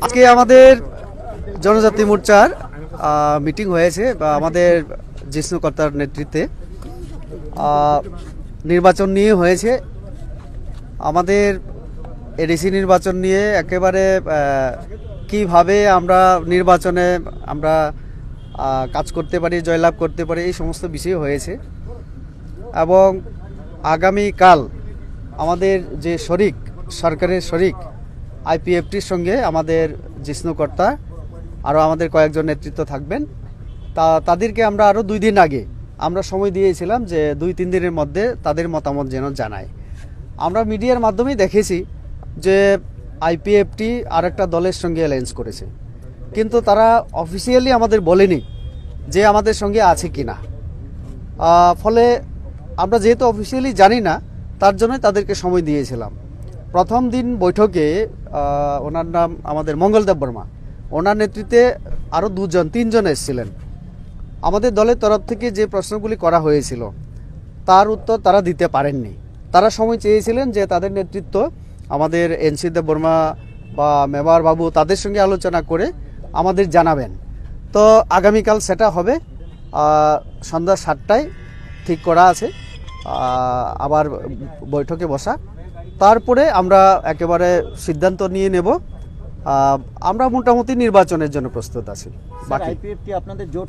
আজকে আমাদের জনজাতি মোর্চার মিটিং হয়েছে বা আমাদের জিষ্ণুকর্তার নেতৃত্বে নির্বাচন নিয়ে হয়েছে। আমাদের এডিসি নির্বাচন নিয়ে একেবারে কিভাবে আমরা নির্বাচনে আমরা কাজ করতে পারি, জয়লাভ করতে পারি, এই সমস্ত বিষয় হয়েছে। এবং আগামীকাল আমাদের যে সরকারের শরিক আইপিএফটির সঙ্গে আমাদের জিষ্ণুকর্তা আরও আমাদের কয়েকজন নেতৃত্ব থাকবেন। তাদেরকে আমরা আরও 2 দিন আগে আমরা সময় দিয়েছিলাম যে 2-3 দিনের মধ্যে তাদের মতামত যেন জানায়। আমরা মিডিয়ার মাধ্যমেই দেখেছি যে আইপিএফটি আর একটা দলের সঙ্গে অ্যালায়েন্স করেছে, কিন্তু তারা অফিসিয়ালি আমাদের বলেনি যে আমাদের সঙ্গে আছে কি না। ফলে আমরা যেহেতু অফিসিয়ালি জানি না, তার জন্য তাদেরকে সময় দিয়েছিলাম। প্রথম দিন বৈঠকে ওনার নাম আমাদের মঙ্গলদেব বর্মা, ওনার নেতৃত্বে আরও 2-3 জন এসেছিলেন। আমাদের দলের তরফ থেকে যে প্রশ্নগুলি করা হয়েছিল তার উত্তর তারা দিতে পারেননি। তারা সময় চেয়েছিলেন যে তাদের নেতৃত্ব আমাদের এনসি দেব বর্মা বা মেবার বাবু তাদের সঙ্গে আলোচনা করে আমাদের জানাবেন। তো আগামীকাল সেটা হবে সন্ধ্যা 7টায় ঠিক করা আছে আবার বৈঠকে বসা। তারপরে আমরা একেবারে সিদ্ধান্ত নিয়ে নেব। আমরা মোটামুটি নির্বাচনের জন্য প্রস্তুত আছি। বাকি আপনাদের জোট